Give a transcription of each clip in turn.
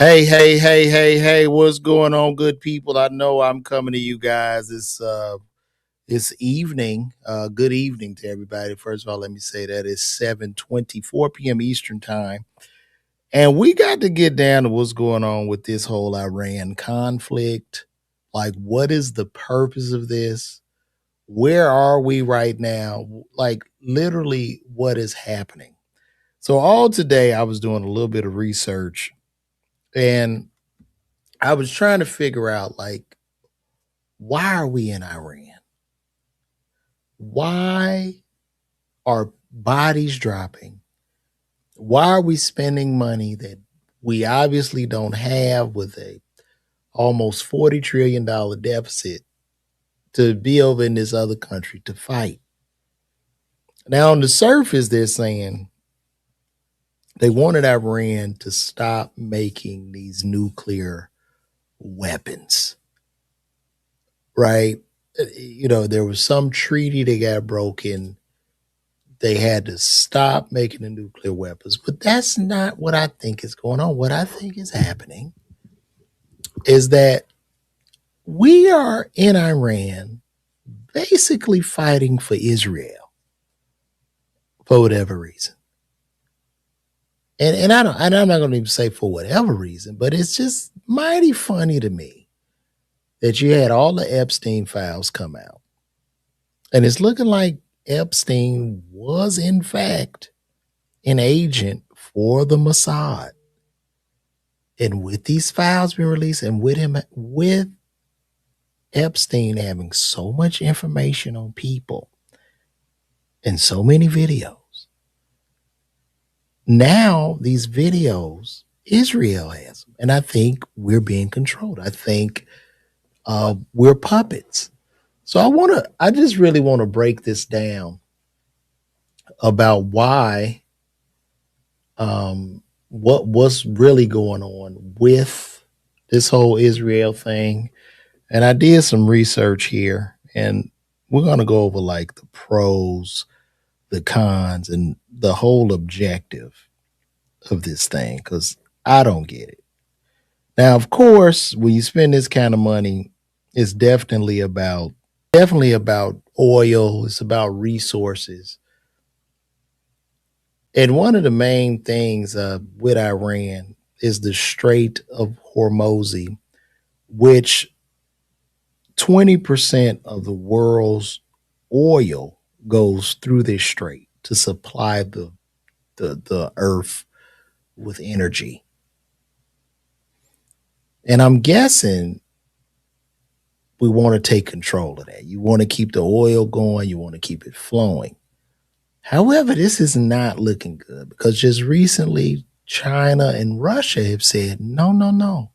Hey, what's going on, good people? I know I'm coming to you guys. It's evening. Good evening to everybody. First of all, let me say that it's 7:24 p.m. Eastern time. And we got to get down to what's going on with this whole Iran conflict. Like, what is the purpose of this? Where are we right now? Like, literally, what is happening? So, all today, I was doing a little bit of research and I was trying to figure out, like, why are we in Iran? Why are bodies dropping? Why are we spending money that we obviously don't have with a almost $40 trillion deficit to be over in this other country to fight? Now, on the surface, they're saying they wanted Iran to stop making these nuclear weapons, right? There was some treaty that got broken. They had to stop making the nuclear weapons. But that's not what I think is going on. What I think is happening is that we are in Iran basically fighting for Israel for whatever reason. And I'm not going to even say for whatever reason, but it's just mighty funny to me that you had all the Epstein files come out. And it's looking like Epstein was, in fact, an agent for the Mossad. And with these files being released and with Epstein having so much information on people and so many videos, now these videos, Israel has them. And I think we're being controlled. I think we're puppets. So I just really want to break this down about why, what's really going on with this whole Israel thing. And I did some research here, and we're going to go over like the pros, the cons, and the whole objective of this thing because I don't get it. Now, of course, when you spend this kind of money, it's definitely about oil. It's about resources. And one of the main things with Iran is the Strait of Hormuz, which 20% of the world's oil goes through this strait to supply the earth with energy. And I'm guessing we want to take control of that. You want to keep the oil going, you want to keep it flowing. However, this is not looking good because just recently China and Russia have said, no, no, no,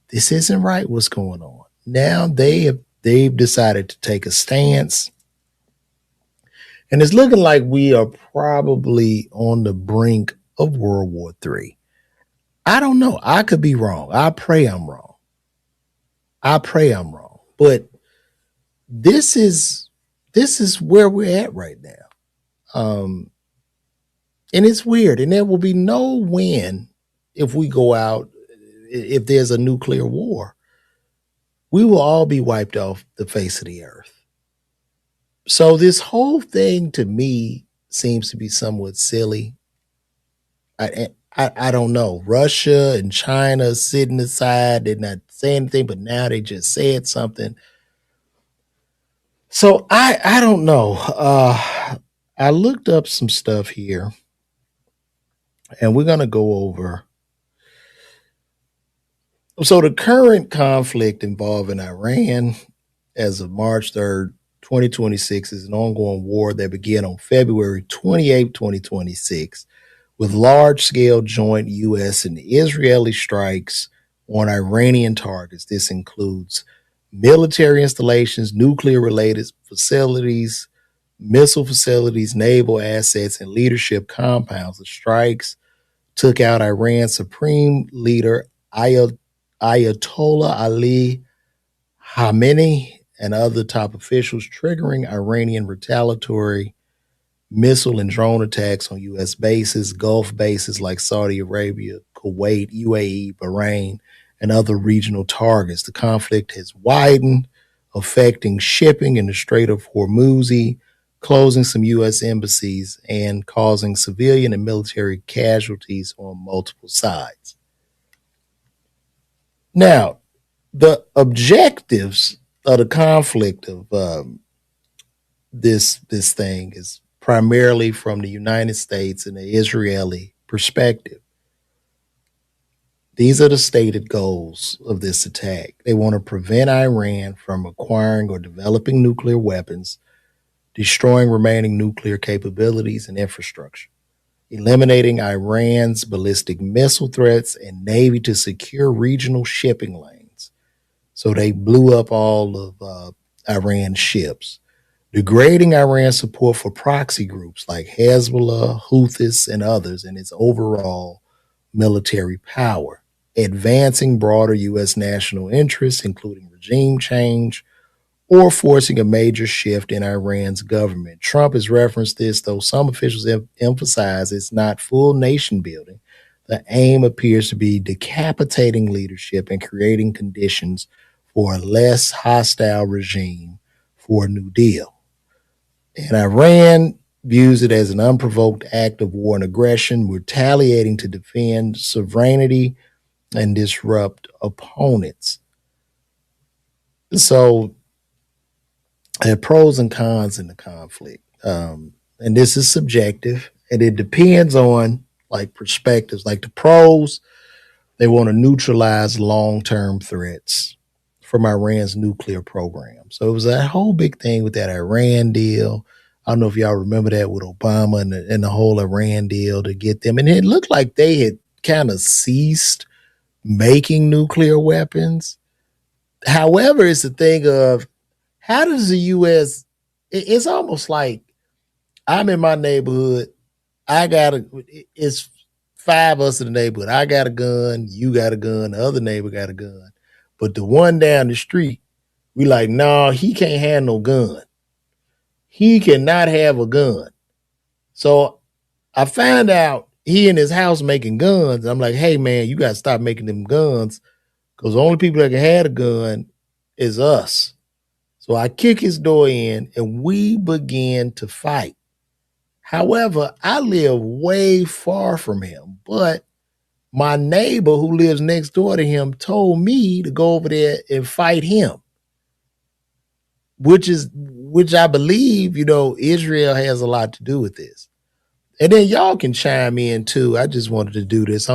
this isn't right what's going on. Now they've decided to take a stance. And it's looking like we are probably on the brink of World War III. I don't know. I could be wrong. I pray I'm wrong. I pray I'm wrong. But this is where we're at right now. And it's weird. And there will be no win if we go out, if there's a nuclear war. We will all be wiped off the face of the earth. So this whole thing to me seems to be somewhat silly. I don't know. Russia and China sitting aside, they're not saying anything, but now they just said something. So I don't know. I looked up some stuff here, and we're gonna go over. So the current conflict involving Iran as of March 3rd, 2026 is an ongoing war that began on February 28, 2026 with large-scale joint U.S. and Israeli strikes on Iranian targets. This includes military installations, nuclear-related facilities, missile facilities, naval assets, and leadership compounds. The strikes took out Iran's supreme leader, Ayatollah Ali Khamenei, and other top officials, triggering Iranian retaliatory missile and drone attacks on U.S. bases, Gulf bases like Saudi Arabia, Kuwait, UAE, Bahrain, and other regional targets. The conflict has widened, affecting shipping in the Strait of Hormuz, closing some U.S. embassies and causing civilian and military casualties on multiple sides. Now, the objectives of the conflict of this thing is primarily from the United States and the Israeli perspective. These are the stated goals of this attack. They want to prevent Iran from acquiring or developing nuclear weapons, destroying remaining nuclear capabilities and infrastructure, eliminating Iran's ballistic missile threats and navy to secure regional shipping lanes. So they blew up all of Iran's ships, degrading Iran's support for proxy groups like Hezbollah, Houthis, and others, and its overall military power, advancing broader U.S. national interests, including regime change, or forcing a major shift in Iran's government. Trump has referenced this, though some officials emphasize it's not full nation building. The aim appears to be decapitating leadership and creating conditions for a less hostile regime for a New Deal. And Iran views it as an unprovoked act of war and aggression, retaliating to defend sovereignty and disrupt opponents. So there are pros and cons in the conflict. And this is subjective, and it depends on like perspectives. Like the pros, they want to neutralize long-term threats from Iran's nuclear program. So it was that whole big thing with that Iran deal. I don't know if y'all remember that with Obama and the whole Iran deal to get them. And it looked like they had kind of ceased making nuclear weapons. However, it's a thing of how does the U.S. It's almost like I'm in my neighborhood. It's five of us in the neighborhood. I got a gun, you got a gun, the other neighbor got a gun. But the one down the street, we like, no, he can't have no gun. He cannot have a gun. So I found out he in his house making guns. I'm like, hey man, you gotta stop making them guns because the only people that can have a gun is us. So I kick his door in and we begin to fight. However, I live way far from him, but my neighbor who lives next door to him told me to go over there and fight him, which I believe, Israel has a lot to do with this. And then y'all can chime in too. I just wanted to do this.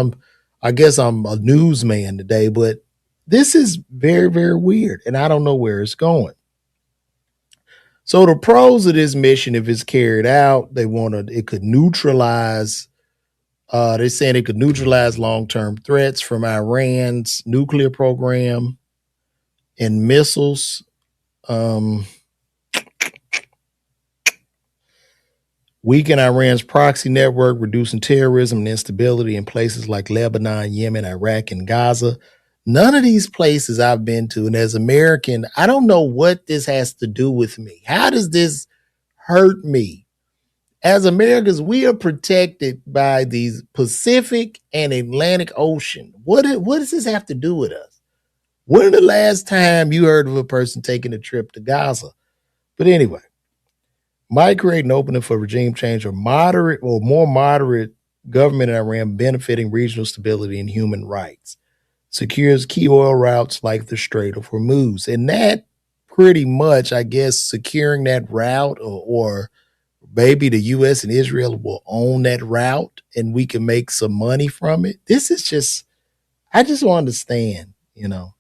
I guess I'm a newsman today, but this is very, very weird, and I don't know where it's going. So the pros of this mission, if it's carried out, it could neutralize. They're saying it could neutralize long-term threats from Iran's nuclear program and missiles. Weaken Iran's proxy network, reducing terrorism and instability in places like Lebanon, Yemen, Iraq, and Gaza. None of these places I've been to, and as American, I don't know what this has to do with me. How does this hurt me? As Americans, we are protected by these Pacific and Atlantic Ocean. What does this have to do with us? When the last time you heard of a person taking a trip to Gaza? But anyway, might create an opening for regime change or more moderate government in Iran benefiting regional stability and human rights. Secures key oil routes like the Strait of Hormuz. And that pretty much, I guess, securing that route or maybe the U.S. and Israel will own that route and we can make some money from it. This is just, I just don't understand, Now,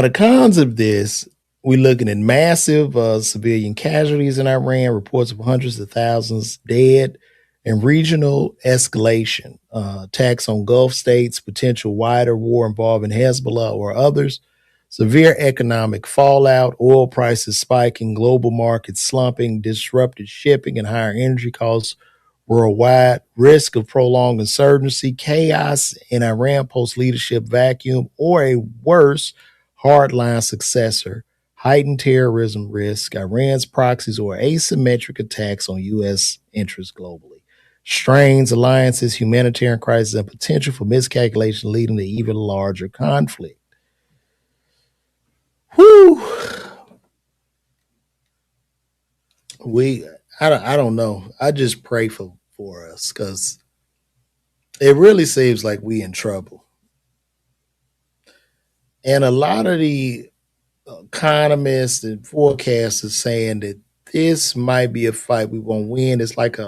the cons of this, we're looking at massive civilian casualties in Iran, reports of hundreds of thousands dead, and regional escalation, attacks on Gulf states, potential wider war involving Hezbollah or others, severe economic fallout, oil prices spiking, global markets slumping, disrupted shipping and higher energy costs worldwide, risk of prolonged insurgency, chaos in Iran post-leadership vacuum, or a worse hardline successor, heightened terrorism risk, Iran's proxies, or asymmetric attacks on U.S. interests globally. strains, alliances, humanitarian crisis, and potential for miscalculation leading to even larger conflict. Whew. I don't know. I just pray for us because it really seems like we in trouble. And a lot of the economists and forecasters saying that this might be a fight we won't win. It's like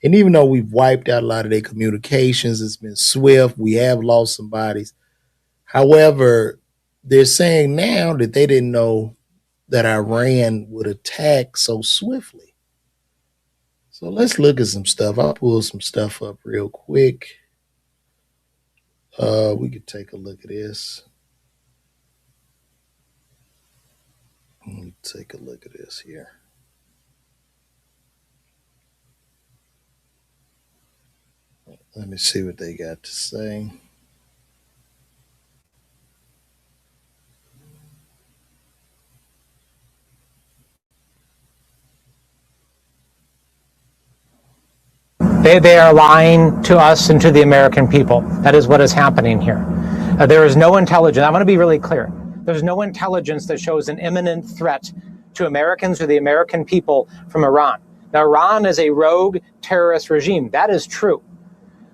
and even though we've wiped out a lot of their communications, it's been swift. We have lost some bodies. However, they're saying now that they didn't know that Iran would attack so swiftly. So let's look at some stuff. I'll pull some stuff up real quick. We could take a look at this. Let me take a look at this here. Let me see what they got to say. They are lying to us and to the American people. That is what is happening here. There is no intelligence. I want to be really clear. There's no intelligence that shows an imminent threat to Americans or the American people from Iran. Now, Iran is a rogue terrorist regime. That is true.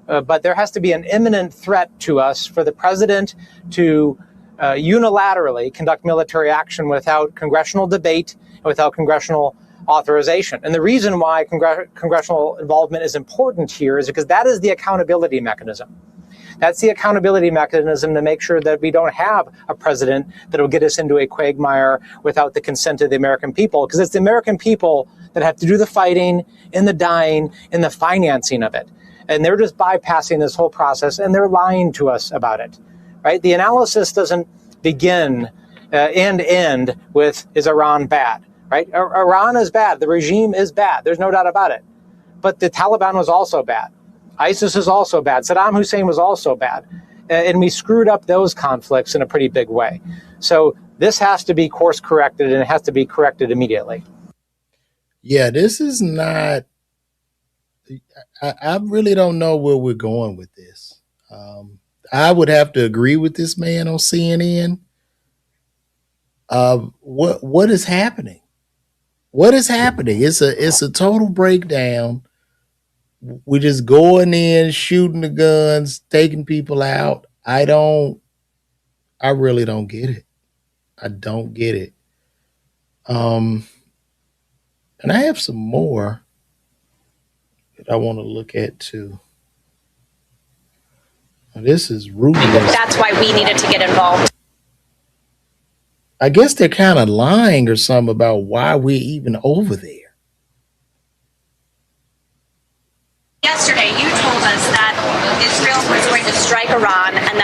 But there has to be an imminent threat to us for the president to unilaterally conduct military action without congressional debate and without congressional authorization. And the reason why congressional involvement is important here is because that is the accountability mechanism. That's the accountability mechanism to make sure that we don't have a president that will get us into a quagmire without the consent of the American people, because it's the American people that have to do the fighting and the dying and the financing of it. And they're just bypassing this whole process, and they're lying to us about it, right? The analysis doesn't begin and end with, is Iran bad, right? Iran is bad. The regime is bad. There's no doubt about it. But the Taliban was also bad. ISIS is also bad. Saddam Hussein was also bad. And we screwed up those conflicts in a pretty big way. So this has to be course corrected, and it has to be corrected immediately. Yeah, this is not, I really don't know where we're going with this. I would have to agree with this man on CNN. What is happening? What is happening? It's a total breakdown. We're just going in, shooting the guns, taking people out. I really don't get it. I don't get it. And I have some more that I want to look at too. Now, this is ruthless. That's why we needed to get involved. I guess they're kind of lying or something about why we're even over there. Yesterday, you told us that Israel was going to strike Iran, and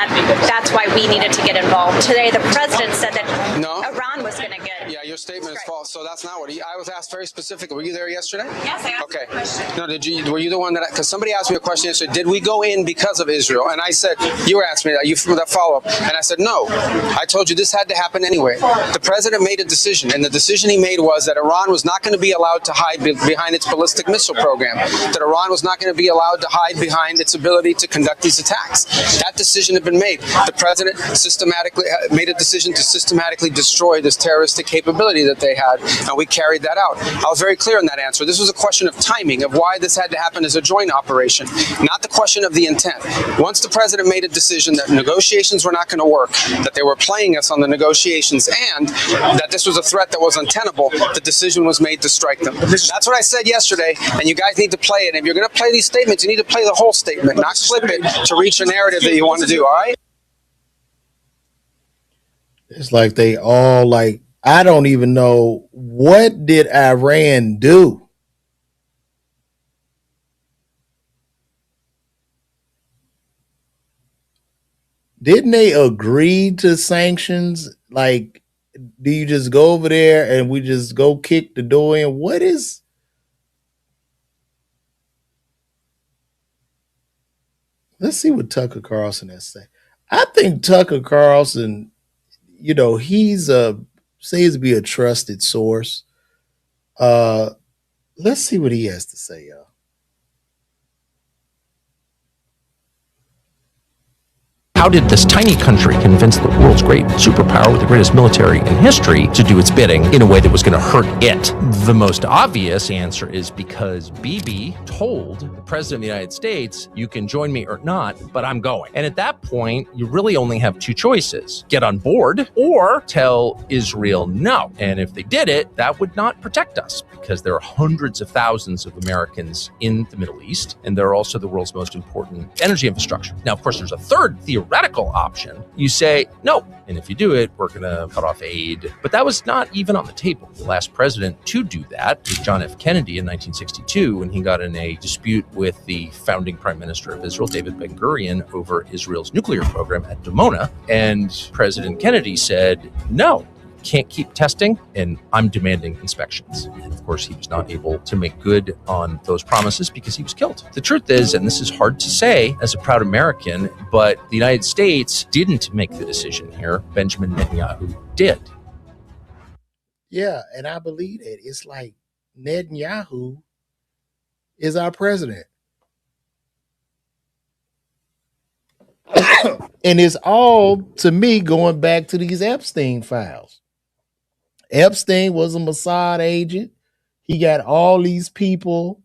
that's why we needed to get involved. Today, the president said that Iran was going to get. Yeah, your statement is false. So that's not what I was asked very specifically. Were you there yesterday? Yes, I asked a question. No, were you the one that? Because somebody asked me a question yesterday. Did we go in because of Israel? And I said, you were asking me that. You for that follow up, and I said no. I told you this had to happen anyway. The president made a decision, and the decision he made was that Iran was not going to be allowed to hide behind its ballistic missile program. That Iran was not going to be allowed to hide behind its ability to conduct these attacks. That decision had been made. The president systematically made a decision to systematically destroy this terroristic capability that they had, and we carried that out. I was very clear in that answer. This was a question of timing, of why this had to happen as a joint operation, not the question of the intent. Once the president made a decision that negotiations were not going to work, that they were playing us on the negotiations, and that this was a threat that was untenable, the decision was made to strike them. That's what I said yesterday, and you guys need to play it. And if you're going to play these statements, you need to play the whole statement, not clip it to reach a narrative that you want to do, all right? It's like they all like, I don't even know, what did Iran do? Didn't they agree to sanctions? Like, do you just go over there and we just go kick the door in? What is? Let's see what Tucker Carlson has to say. I think Tucker Carlson, he's seems to be a trusted source. Let's see what he has to say, y'all. How did this tiny country convince the world's great superpower with the greatest military in history to do its bidding in a way that was going to hurt it? The most obvious answer is because Bibi told the president of the United States, you can join me or not, but I'm going. And at that point, you really only have two choices: get on board or tell Israel no. And if they did it, that would not protect us, because there are hundreds of thousands of Americans in the Middle East, and they're also the world's most important energy infrastructure. Now, of course, there's a third theoretical option. You say no, and if you do it, we're going to cut off aid. But that was not even on the table. The last president to do that was John F. Kennedy in 1962, when he got in a dispute with the founding prime minister of Israel, David Ben-Gurion, over Israel's nuclear program at Dimona. And President Kennedy said, no, can't keep testing, and I'm demanding inspections. And of course, he was not able to make good on those promises because he was killed. The truth is, and this is hard to say as a proud American, but the United States didn't make the decision here. Benjamin Netanyahu did. Yeah, and I believe that. It's like Netanyahu is our president. And it's all, to me, going back to these Epstein files. Epstein was a Mossad agent. He got all these people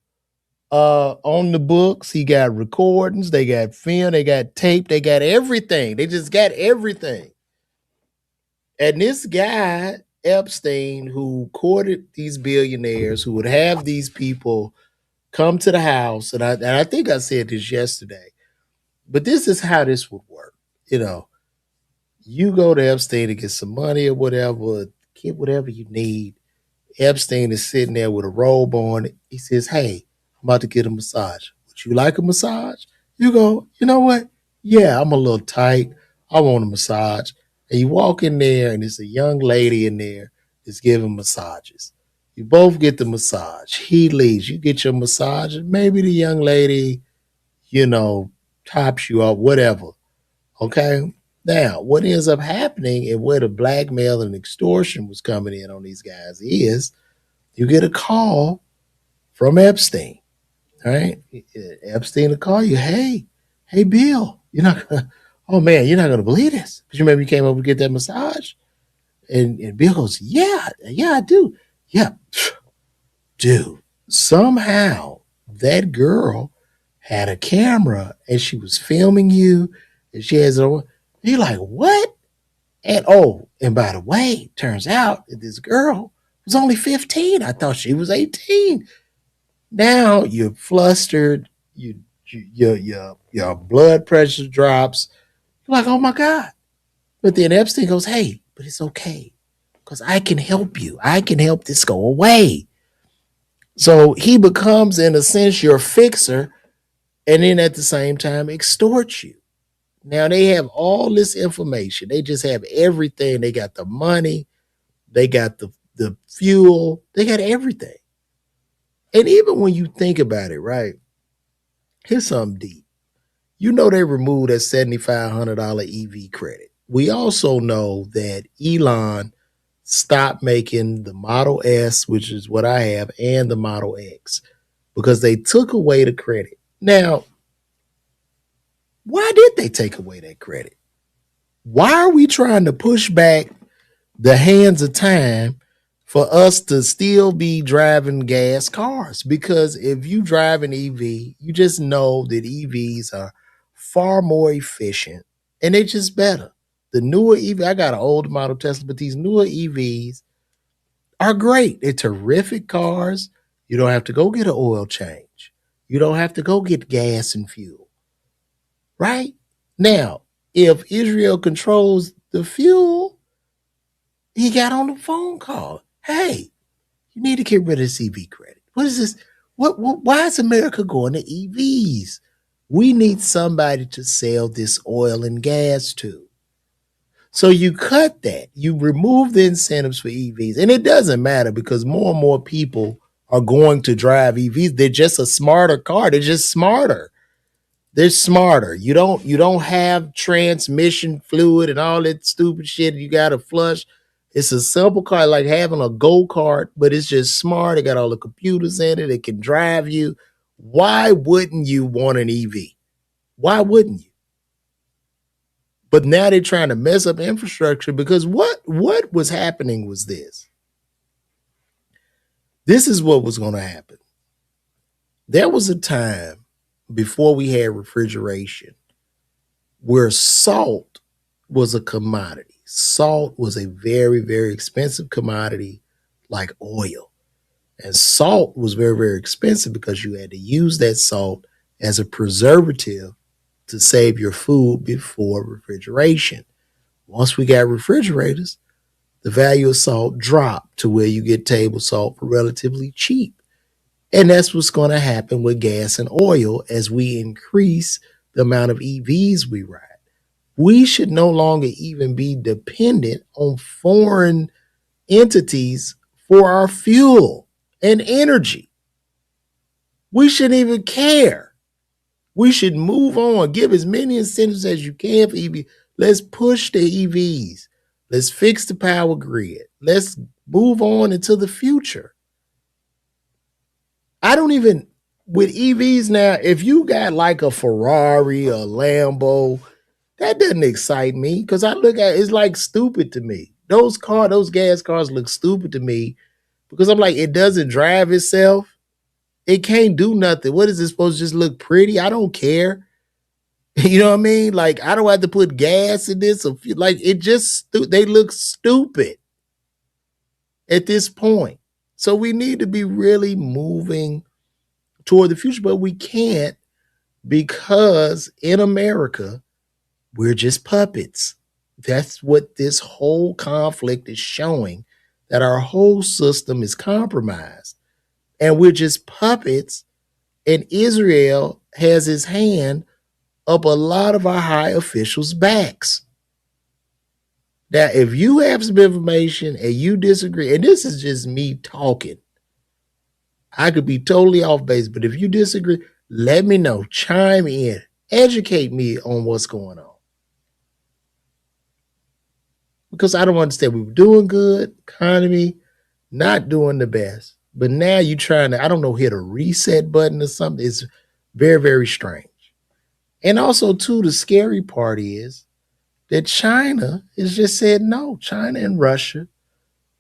on the books. He got recordings. They got film. They got tape. They got everything. They just got everything. And this guy, Epstein, who courted these billionaires, who would have these people come to the house, and I think I said this yesterday, but this is how this would work. You know, you go to Epstein to get some money or whatever, get whatever you need. Epstein is sitting there with a robe on. He says, hey, I'm about to get a massage. Would you like a massage? You go, you know what? Yeah, I'm a little tight. I want a massage. And you walk in there, and there's a young lady in there that's giving massages. You both get the massage. He leaves. You get your massage, and maybe the young lady, you know, tops you up, whatever. Okay? Now, what ends up happening, and where the blackmail and extortion was coming in on these guys, is you get a call from Epstein, right? Epstein will call you, hey, Bill, you're not gonna, oh man, you're not gonna believe this. Because you remember you came over to get that massage? And Bill goes, yeah, I do. Yeah, dude, somehow that girl had a camera and she was filming you, and she has a, you're like, what? And and by the way, turns out that this girl was only 15. I thought she was 18. Now you're flustered. Your blood pressure drops. You're like, oh my God. But then Epstein goes, hey, but it's okay, because I can help you. I can help this go away. So he becomes, in a sense, your fixer, and then at the same time extorts you. Now they have all this information. They just have everything. They got the money. They got the fuel. They got everything. And even when you think about it, right, here's something deep. You know they removed that $7,500 EV credit. We also know that Elon stopped making the Model S, which is what I have, and the Model X, because they took away the credit. Now, why did they take away that credit? Why are we trying to push back the hands of time for us to still be driving gas cars? Because if you drive an EV, you just know that EVs are far more efficient and they're just better. The newer EV, I got an old model Tesla, but these newer EVs are great. They're terrific cars. You don't have to go get an oil change. You don't have to go get gas and fuel. Right? Now, if Israel controls the fuel, he got on the phone call. Hey, you need to get rid of this EV credit. What is this? Why is America going to EVs? We need somebody to sell this oil and gas to. So you cut that. You remove the incentives for EVs. And it doesn't matter, because more and more people are going to drive EVs. They're just a smarter car. They're just smarter. They're smarter. You don't have transmission fluid and all that stupid shit you got to flush. It's a simple car, like having a go-kart, but it's just smart. It got all the computers in it. It can drive you. Why wouldn't you want an EV? Why wouldn't you? But now they're trying to mess up infrastructure because what was happening was this. This is what was going to happen. There was a time before we had refrigeration where salt was a commodity. Salt was a very, very expensive commodity like oil. And salt was very, very expensive because you had to use that salt as a preservative to save your food before refrigeration. Once we got refrigerators, the value of salt dropped to where you get table salt for relatively cheap. And that's what's going to happen with gas and oil as we increase the amount of EVs we ride. We should no longer even be dependent on foreign entities for our fuel and energy. We shouldn't even care. We should move on, give as many incentives as you can for EV. Let's push the EVs. Let's fix the power grid. Let's move on into the future. I don't even, with EVs now, if you got like a Ferrari or a Lambo, that doesn't excite me because I look at it, it's like stupid to me. Those gas cars look stupid to me because I'm like, it doesn't drive itself. It can't do nothing. What is it supposed to just look pretty? I don't care. You know what I mean? Like, I don't have to put gas in this. Like, it just, they look stupid at this point. So we need to be really moving toward the future, but we can't because in America, we're just puppets. That's what this whole conflict is showing, that our whole system is compromised. And we're just puppets, and Israel has his hand up a lot of our high officials' backs. Now, if you have some information and you disagree, and this is just me talking, I could be totally off base, but if you disagree, let me know. Chime in. Educate me on what's going on. Because I don't understand. We were doing good, economy, not doing the best. But now you're trying to, I don't know, hit a reset button or something. It's very, very strange. And also, too, the scary part is that China has just said no. China and Russia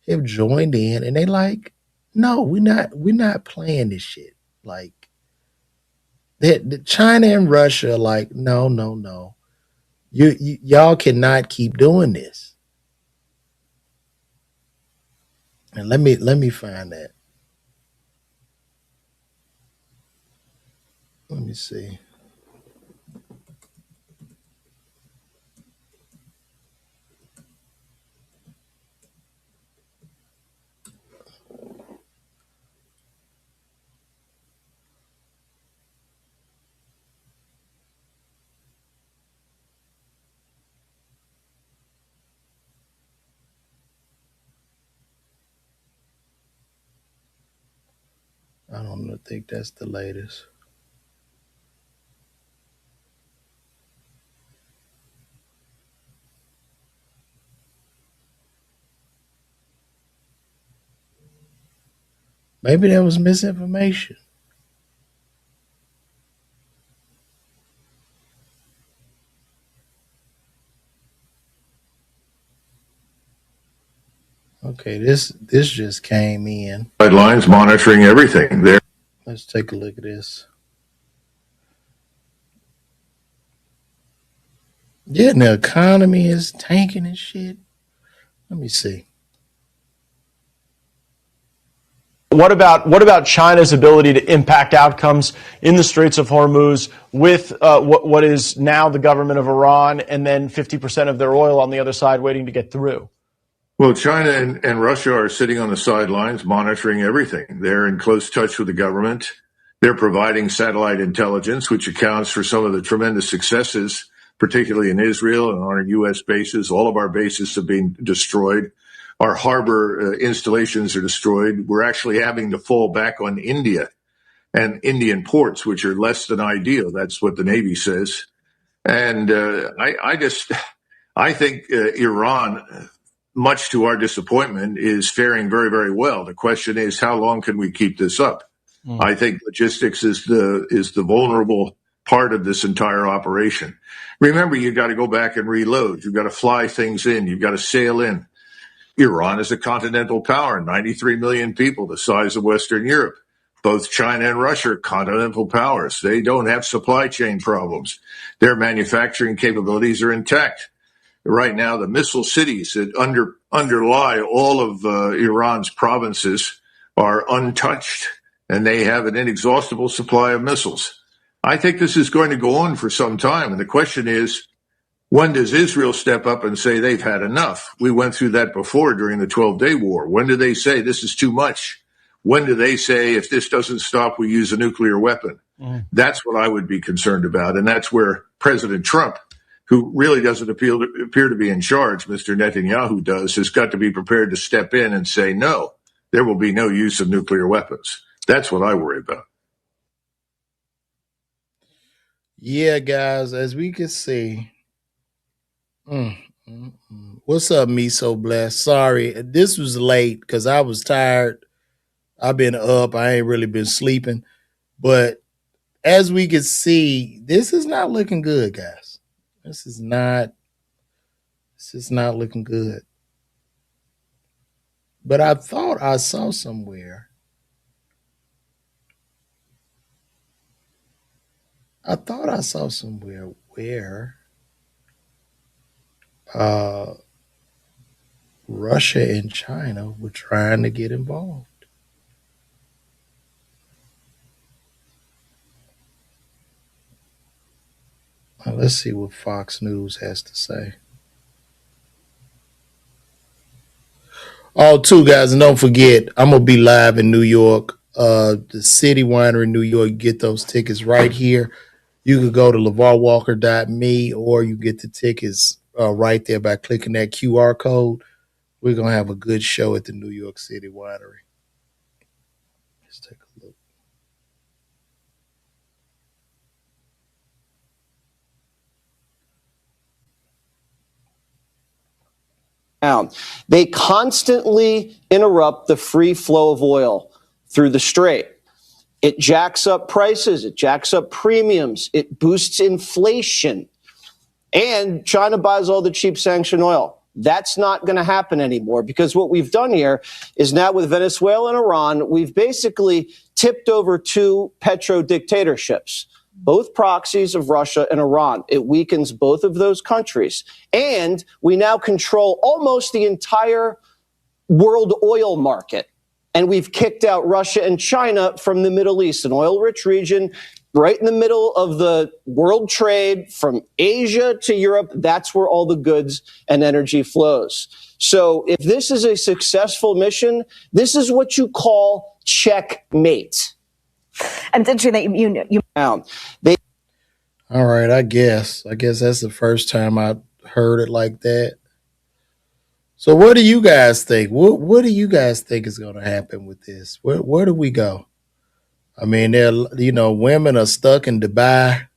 have joined in, and they like, no, we're not playing this shit. Like, that China and Russia are like, no. Y'all cannot keep doing this. And let me find that. Let me see. I don't think that's the latest. Maybe there was misinformation. Okay, this just came in. Guidelines monitoring everything there. Let's take a look at this. Yeah, and the economy is tanking and shit. Let me see. What about China's ability to impact outcomes in the Straits of Hormuz with what is now the government of Iran and then 50% of their oil on the other side waiting to get through? Well, China and Russia are sitting on the sidelines monitoring everything. They're in close touch with the government. They're providing satellite intelligence, which accounts for some of the tremendous successes, particularly in Israel and on our U.S. bases. All of our bases have been destroyed. Our harbor installations are destroyed. We're actually having to fall back on India and Indian ports, which are less than ideal. That's what the Navy says. And I think Iran, much to our disappointment, is faring very, very well. The question is, how long can we keep this up? I think logistics is the vulnerable part part of this entire operation. Remember, you got to go back and reload. You've got to fly things in. You've got to sail in. Iran is a continental power, 93 million people, the size of Western Europe. Both China and Russia are continental powers. They don't have supply chain problems. Their manufacturing capabilities are intact. Right now, the missile cities that underlie all of Iran's provinces are untouched, and they have an inexhaustible supply of missiles. I think this is going to go on for some time. And the question is, when does Israel step up and say they've had enough? We went through that before during the 12-day war. When do they say this is too much? When do they say if this doesn't stop, we use a nuclear weapon? That's what I would be concerned about. And that's where President Trump, who really doesn't appear to be in charge, Mr. Netanyahu does, has got to be prepared to step in and say, no, there will be no use of nuclear weapons. That's what I worry about. Yeah, guys, as we can see. What's up, Me So Blessed? Sorry, this was late because I was tired. I've been up. I ain't really been sleeping. But as we can see, this is not looking good, guys. This is not looking good. But I thought I saw somewhere. Where Russia and China were trying to get involved. Now, let's see what Fox News has to say. Oh, too, guys, and don't forget, I'm going to be live in New York. The City Winery in New York. Get those tickets right here. You could go to LeVarWalker.me or you get the tickets right there by clicking that QR code. We're going to have a good show at the New York City Winery. Let's take a look. They constantly interrupt the free flow of oil through the Strait. It jacks up prices. It jacks up premiums. It boosts inflation. And China buys all the cheap sanctioned oil. That's not going to happen anymore because what we've done here is now with Venezuela and Iran, we've basically tipped over two petro dictatorships, both proxies of Russia and Iran. It weakens both of those countries. And we now control almost the entire world oil market. And we've kicked out Russia and China from the Middle East, an oil-rich region right in the middle of the world trade from Asia to Europe. That's where all the goods and energy flows. So if this is a successful mission, this is what you call checkmate. And it's interesting that you All right, I guess that's the first time I heard it like that. So what do you guys think? What do you guys think is going to happen with this? Where do we go? I mean, women are stuck in Dubai.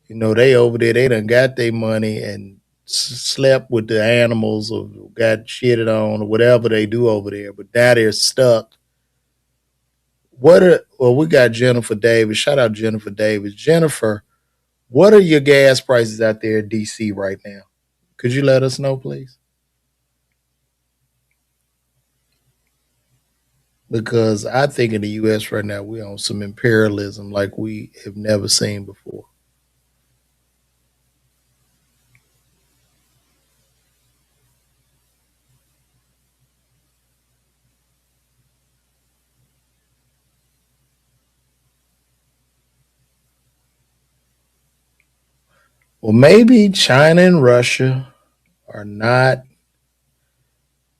They over there, they done got their money and slept with the animals or got shitted on or whatever they do over there. But now they're stuck. We got Jennifer Davis. Shout out Jennifer Davis. Jennifer, what are your gas prices out there in D.C. right now? Could you let us know, please? Because I think in the U.S. right now, we're on some imperialism like we have never seen before. Well, maybe China and Russia they're not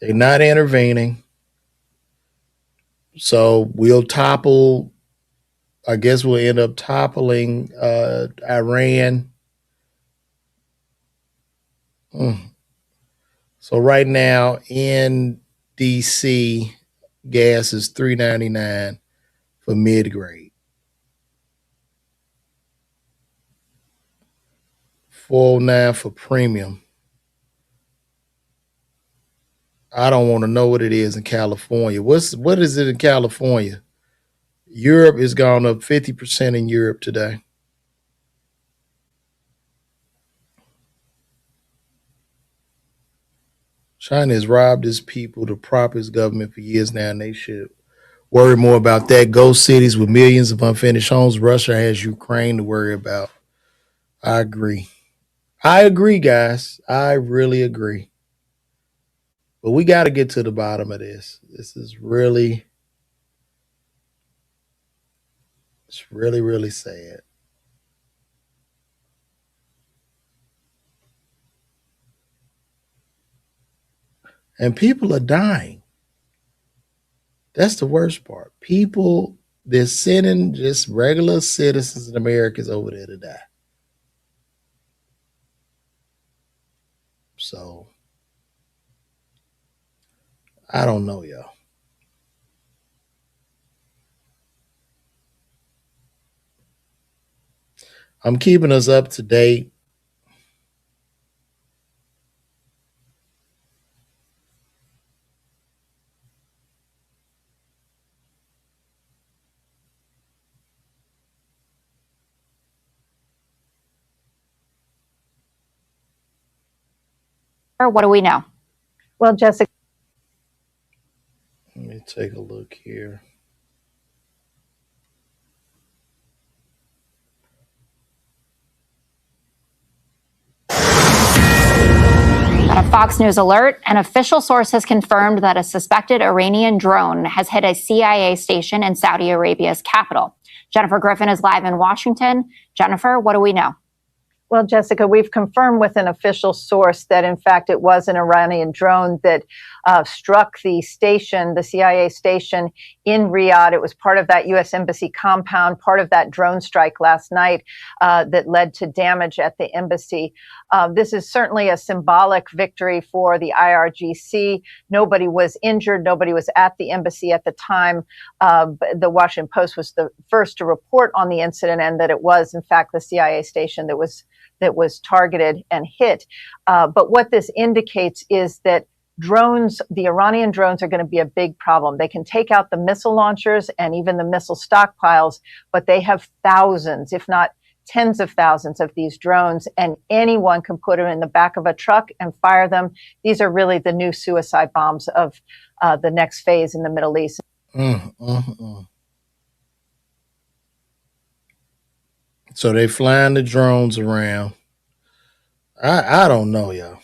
intervening. So we'll topple, I guess we'll end up toppling Iran. So right now in DC, gas is $3.99 for mid-grade. $4.09 for premium. I don't want to know what it is in California. What is it in California? Europe has gone up 50% in Europe today. China has robbed its people to prop its government for years now, and they should worry more about that. Ghost cities with millions of unfinished homes. Russia has Ukraine to worry about. I agree. I agree, guys. I really agree. But we got to get to the bottom of this. This is really, it's really, really sad. And people are dying. That's the worst part. People, they're sending just regular citizens in America over there to die. So, I don't know, y'all. I'm keeping us up to date. What do we know? Well, Jessica. Let me take a look here. Got a Fox News alert. An official source has confirmed that a suspected Iranian drone has hit a CIA station in Saudi Arabia's capital. Jennifer Griffin is live in Washington. Jennifer, what do we know? Well, Jessica, we've confirmed with an official source that, in fact, it was an Iranian drone that struck the station, the CIA station in Riyadh. It was part of that U.S. Embassy compound, part of that drone strike last night that led to damage at the embassy. This is certainly a symbolic victory for the IRGC. Nobody was injured. Nobody was at the embassy at the time. The Washington Post was the first to report on the incident, and that it was, in fact, the CIA station that was targeted and hit. But what this indicates is that drones, the Iranian drones, are going to be a big problem. They can take out the missile launchers and even the missile stockpiles, but they have thousands, if not tens of thousands of these drones, and anyone can put them in the back of a truck and fire them. These are really the new suicide bombs of the next phase in the Middle East. So they flying the drones around. I don't know, y'all.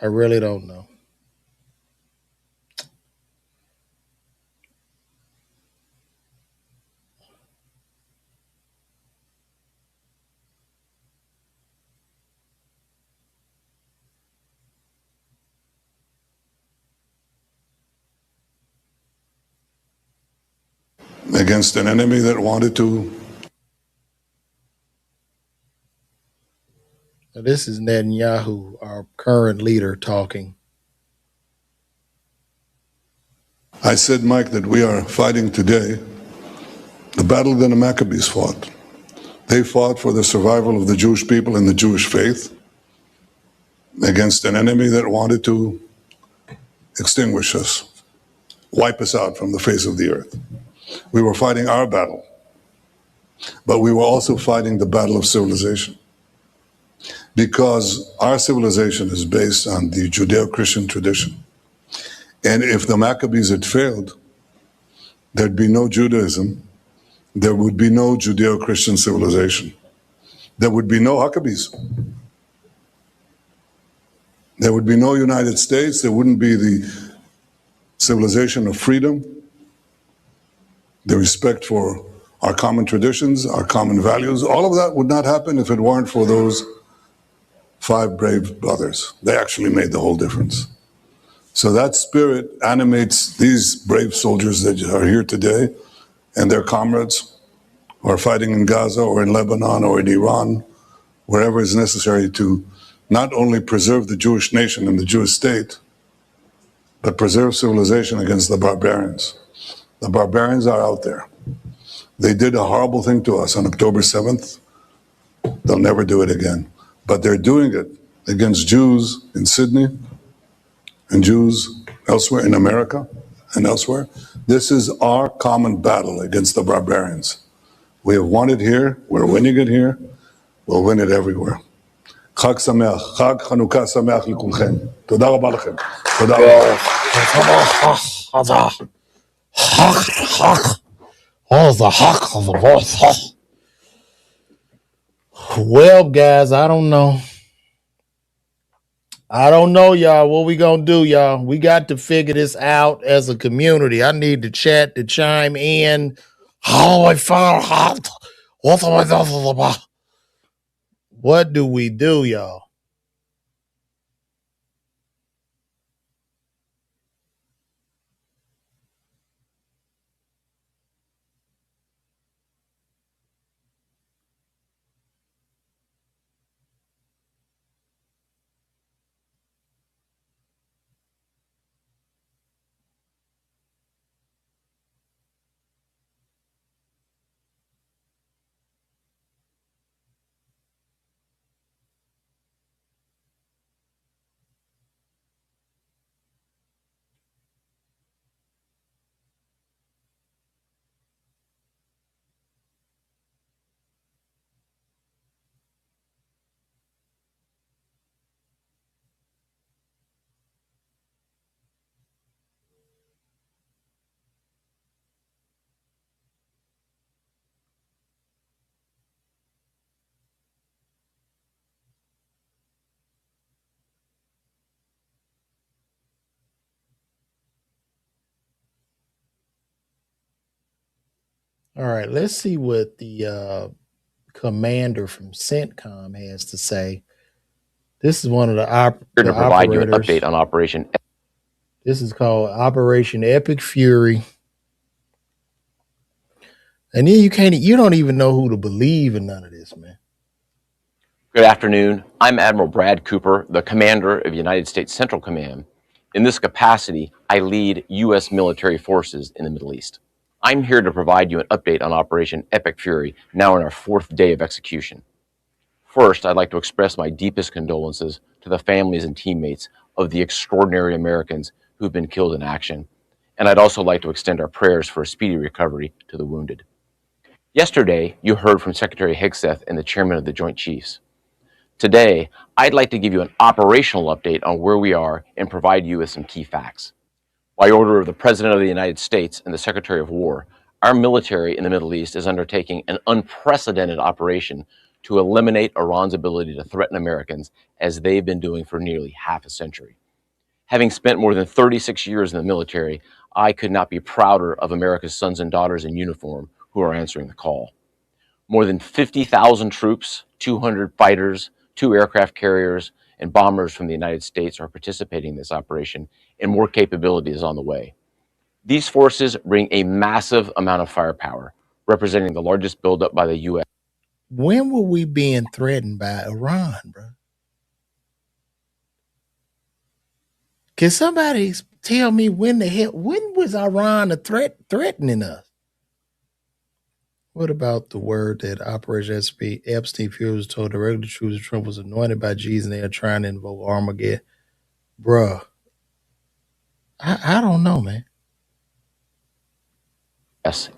I really don't know. Against an enemy that wanted to. Now, this is Netanyahu, our current leader, talking. I said, Mike, that we are fighting today the battle that the Maccabees fought. They fought for the survival of the Jewish people and the Jewish faith against an enemy that wanted to extinguish us, wipe us out from the face of the earth. We were fighting our battle, but we were also fighting the battle of civilization, because our civilization is based on the Judeo-Christian tradition. And if the Maccabees had failed, there'd be no Judaism, there would be no Judeo-Christian civilization, there would be no Maccabees, there would be no United States, there wouldn't be the civilization of freedom, the respect for our common traditions, our common values. All of that would not happen if it weren't for those 5 brave brothers. They actually made the whole difference. So that spirit animates these brave soldiers that are here today and their comrades who are fighting in Gaza or in Lebanon or in Iran, wherever is necessary to not only preserve the Jewish nation and the Jewish state, but preserve civilization against the barbarians. The barbarians are out there. They did a horrible thing to us on October 7th. They'll never do it again. But they're doing it against Jews in Sydney and Jews elsewhere in America and elsewhere. This is our common battle against the barbarians. We have won it here. We're winning it here. We'll win it everywhere. חג שמח, חג חנוכה שמח לכולכם. תודה רבה לכם. תודה רבה. Well, guys, I don't know. Y'all. What we gonna do, y'all? We got to figure this out as a community. I need the chat to chime in. What do we do, y'all? All right, let's see what the commander from CENTCOM has to say. This is one of the Here to provide you an operators. update on Operation. This is called Operation Epic Fury. And then you don't even know who to believe in none of this, man. Good afternoon. I'm Admiral Brad Cooper, the commander of United States Central Command. In this capacity, I lead U.S. military forces in the Middle East. I'm here to provide you an update on Operation Epic Fury, now in our 4th day of execution. First, I'd like to express my deepest condolences to the families and teammates of the extraordinary Americans who've been killed in action. And I'd also like to extend our prayers for a speedy recovery to the wounded. Yesterday, you heard from Secretary Hegseth and the Chairman of the Joint Chiefs. Today, I'd like to give you an operational update on where we are and provide you with some key facts. By order of the President of the United States and the Secretary of War, our military in the Middle East is undertaking an unprecedented operation to eliminate Iran's ability to threaten Americans, as they've been doing for nearly half a century. Having spent more than 36 years in the military, I could not be prouder of America's sons and daughters in uniform who are answering the call. More than 50,000 troops, 200 fighters, 2 aircraft carriers, and bombers from the United States are participating in this operation, and more capability is on the way. These forces bring a massive amount of firepower, representing the largest buildup by the U.S. When were we being threatened by Iran, bro? Can somebody tell me when was Iran threatening us? What about the word that Operation Epstein Fuels told the regular troops Trump was anointed by Jesus and they are trying to invoke Armageddon? Bruh, I don't know, man.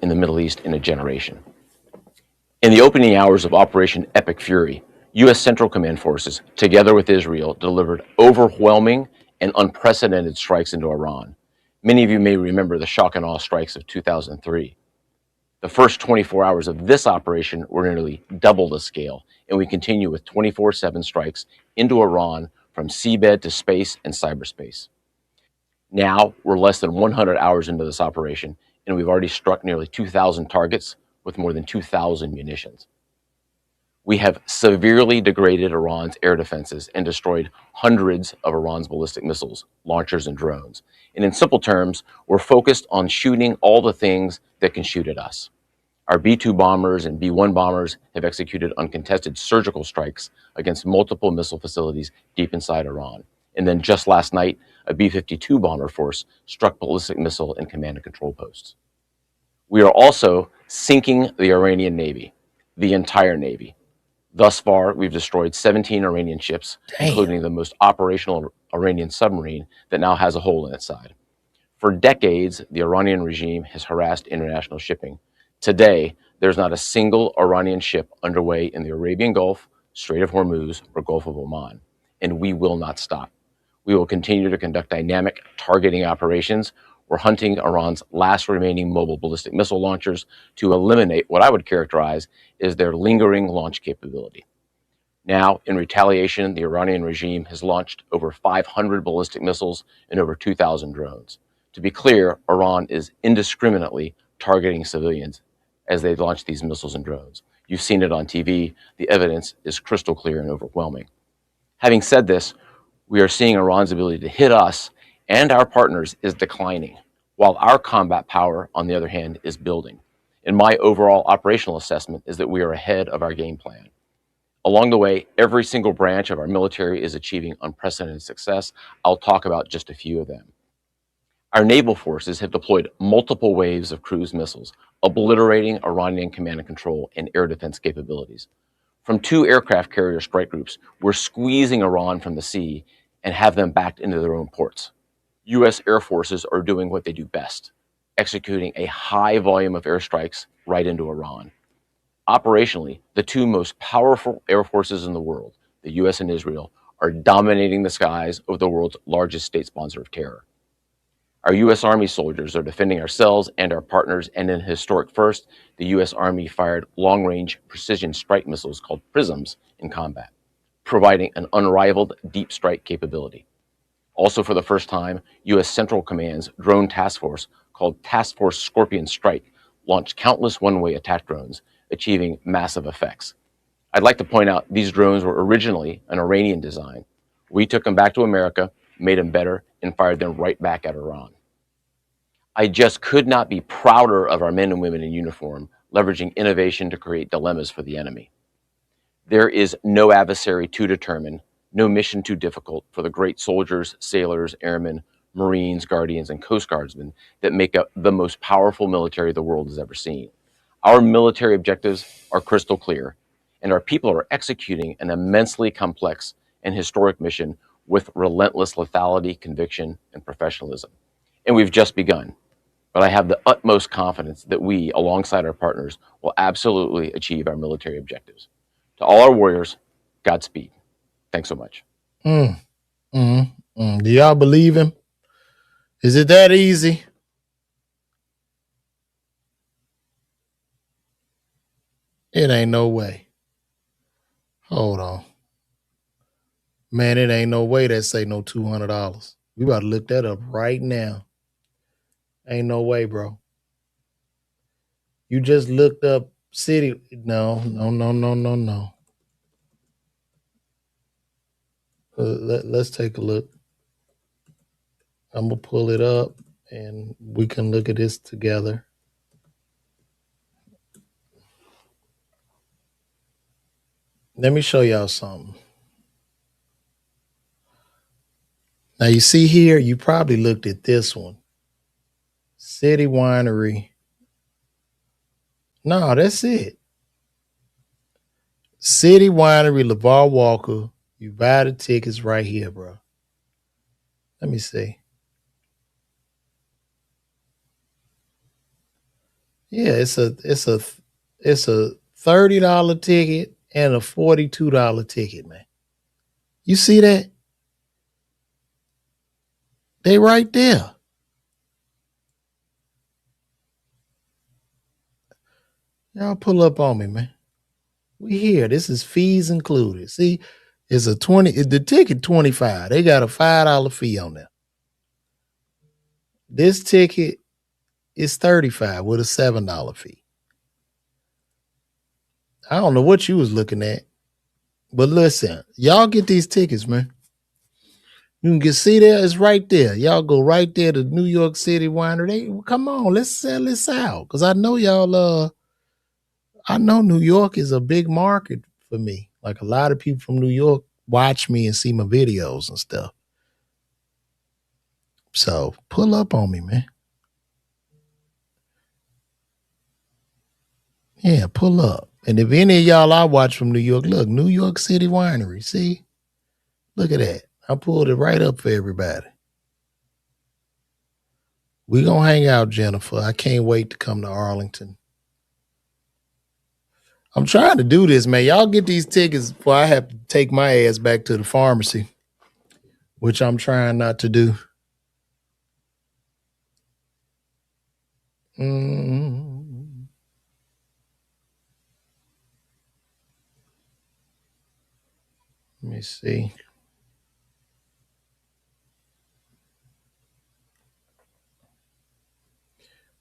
In the Middle East in a generation. In the opening hours of Operation Epic Fury, U.S. Central Command forces, together with Israel, delivered overwhelming and unprecedented strikes into Iran. Many of you may remember the shock and awe strikes of 2003. The first 24 hours of this operation were nearly double the scale, and we continue with 24/7 strikes into Iran from seabed to space and cyberspace. Now, we're less than 100 hours into this operation, and we've already struck nearly 2,000 targets with more than 2,000 munitions. We have severely degraded Iran's air defenses and destroyed hundreds of Iran's ballistic missiles, launchers, and drones. And in simple terms, we're focused on shooting all the things that can shoot at us. Our B-2 bombers and B-1 bombers have executed uncontested surgical strikes against multiple missile facilities deep inside Iran. And then just last night, a B-52 bomber force struck ballistic missile and command and control posts. We are also sinking the Iranian Navy, the entire Navy. Thus far, we've destroyed 17 Iranian ships, including the most operational Iranian submarine that now has a hole in its side. For decades, the Iranian regime has harassed international shipping. Today, there's not a single Iranian ship underway in the Arabian Gulf, Strait of Hormuz, or Gulf of Oman. And we will not stop. We will continue to conduct dynamic targeting operations. We're hunting Iran's last remaining mobile ballistic missile launchers to eliminate what I would characterize as their lingering launch capability. Now, in retaliation, the Iranian regime has launched over 500 ballistic missiles and over 2,000 drones. To be clear, Iran is indiscriminately targeting civilians as they launch these missiles and drones. You've seen it on TV. The evidence is crystal clear and overwhelming. Having said this, we are seeing Iran's ability to hit us and our partners is declining, while our combat power, on the other hand, is building. And my overall operational assessment is that we are ahead of our game plan. Along the way, every single branch of our military is achieving unprecedented success. I'll talk about just a few of them. Our naval forces have deployed multiple waves of cruise missiles, obliterating Iranian command and control and air defense capabilities. From 2 aircraft carrier strike groups, we're squeezing Iran from the sea and have them backed into their own ports. U.S. air forces are doing what they do best, executing a high volume of airstrikes right into Iran. Operationally, the 2 most powerful air forces in the world, the U.S. and Israel, are dominating the skies of the world's largest state sponsor of terror. Our U.S. Army soldiers are defending ourselves and our partners, and in a historic first, the U.S. Army fired long-range precision strike missiles called PRISMs in combat, providing an unrivaled deep strike capability. Also for the first time, U.S. Central Command's drone task force, called Task Force Scorpion Strike, launched countless one-way attack drones, achieving massive effects. I'd like to point out these drones were originally an Iranian design. We took them back to America, made them better, and fired them right back at Iran. I just could not be prouder of our men and women in uniform, leveraging innovation to create dilemmas for the enemy. There is no adversary too determined, no mission too difficult for the great soldiers, sailors, airmen, Marines, Guardians, and Coast Guardsmen that make up the most powerful military the world has ever seen. Our military objectives are crystal clear, and our people are executing an immensely complex and historic mission with relentless lethality, conviction, and professionalism. And we've just begun. But I have the utmost confidence that we, alongside our partners, will absolutely achieve our military objectives. To all our warriors, Godspeed. Thanks so much. Do y'all believe him? Is it that easy? It ain't no way. Hold on. Man, it ain't no way that say no $200. We about to look that up right now. Ain't no way, bro. You just looked up city. No. Let's take a look. I'm going to pull it up and we can look at this together. Let me show y'all something. Now you see here, you probably looked at this one. City Winery. No, that's it. City Winery, LeVar Walker. You buy the tickets right here, bro. Let me see. Yeah, it's a $30 ticket and a $42 ticket, man. You see that? They right there. Y'all pull up on me, man. We here. This is fees included. See, it's a the ticket $25. They got a $5 fee on there. This ticket is $35 with a $7 fee. I don't know what you was looking at, but listen, y'all get these tickets, man. You can see there, it's right there. Y'all go right there to New York City Winery. Come on, let's sell this out. Because I know y'all, I know New York is a big market for me. Like a lot of people from New York watch me and see my videos and stuff. So pull up on me, man. Yeah, pull up. And if any of y'all I watch from New York, look, New York City Winery. See? Look at that. I pulled it right up for everybody. We gonna hang out, Jennifer. I can't wait to come to Arlington. I'm trying to do this, man. Y'all get these tickets before I have to take my ass back to the pharmacy, which I'm trying not to do. Let me see.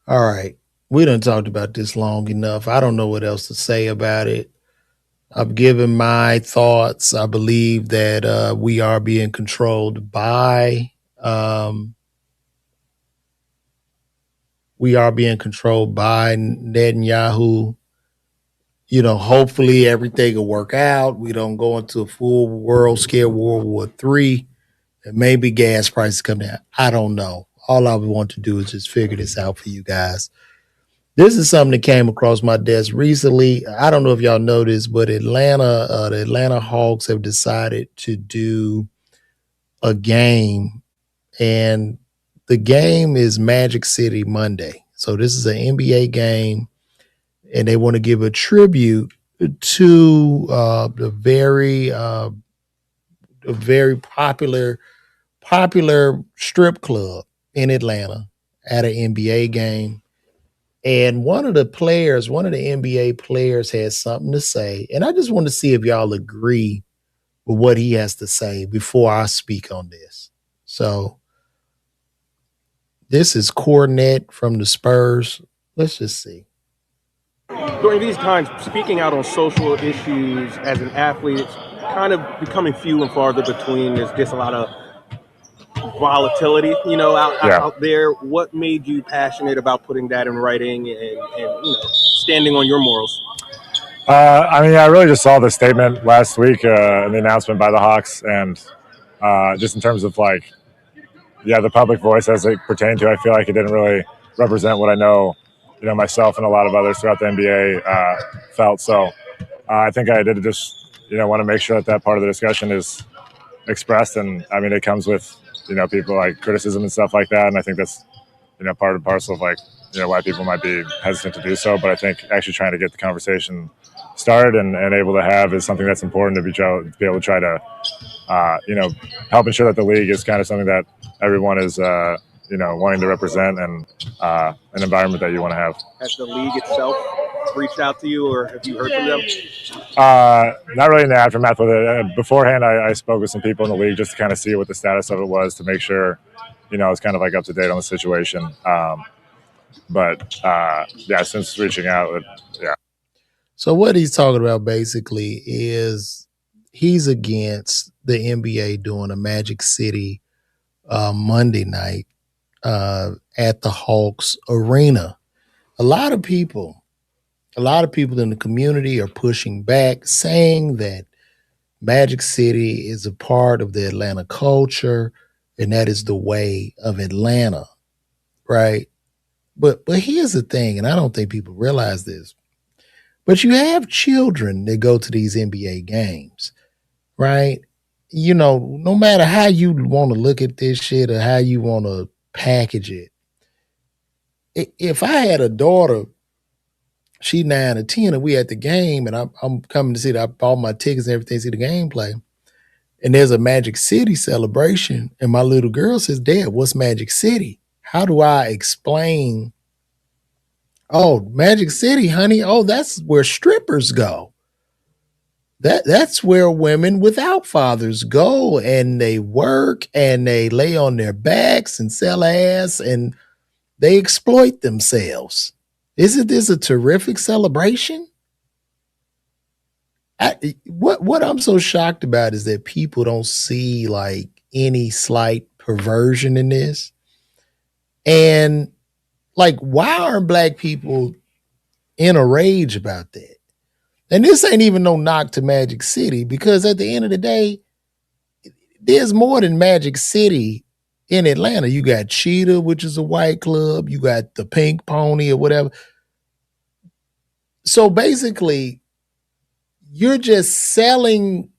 All right. We done talked about this long enough. I don't know what else to say about it. I've given my thoughts. I believe that we are being controlled by Netanyahu. You know, hopefully everything will work out. We don't go into a full world scale World War III, and maybe gas prices come down. I don't know. All I want to do is just figure this out for you guys. This is something that came across my desk recently. I don't know if y'all know this, but the Atlanta Hawks have decided to do a game, and the game is Magic City Monday. So this is an NBA game, and they want to give a tribute to the very popular strip club in Atlanta at an NBA game. And one of the NBA players had something to say. And I just want to see if y'all agree with what he has to say before I speak on this. So this is Cornette from the Spurs. Let's just see. During these times, speaking out on social issues as an athlete, it's kind of becoming few and farther between. There's just a lot of volatility, out there. What made you passionate about putting that in writing and standing on your morals? I really just saw the statement last week and the announcement by the Hawks, and just in terms of the public voice as it pertained to, I feel like it didn't really represent what I know, myself and a lot of others throughout the NBA felt. So I think I did just, want to make sure that part of the discussion is expressed, and it comes with, people like criticism and stuff like that, and I think that's, part and parcel of why people might be hesitant to do so. But I think actually trying to get the conversation started and able to have is something that's important to be able to try to, help ensure that the league is kind of something that everyone is, wanting to represent, and an environment that you want to have. Has the league itself reached out to you, or have you heard from them? Not really in the aftermath of it. Beforehand, I spoke with some people in the league just to kind of see what the status of it was, to make sure, it's kind of up to date on the situation. Since reaching out, yeah. So what he's talking about basically is he's against the NBA doing a Magic City Monday night at the Hawks arena. A lot of people in the community are pushing back, saying that Magic City is a part of the Atlanta culture, and that is the way of Atlanta, right? But here's the thing, and I don't think people realize this, but you have children that go to these NBA games, right? No matter how you want to look at this shit or how you want to package it, if I had a daughter, she 9 or 10, and we at the game, and I'm coming to see that I bought my tickets and everything, see the game play, and there's a Magic City celebration, and my little girl says, "Dad, what's Magic City?" How do I explain? Oh, Magic City, honey. Oh, that's where strippers go. That's where women without fathers go, and they work and they lay on their backs and sell ass and they exploit themselves. Isn't this a terrific celebration? What I'm so shocked about is that people don't see any slight perversion in this. And why aren't black people in a rage about that? And this ain't even no knock to Magic City, because at the end of the day, there's more than Magic City in Atlanta. You got Cheetah, which is a white club. You got the Pink Pony or whatever. So basically, you're just selling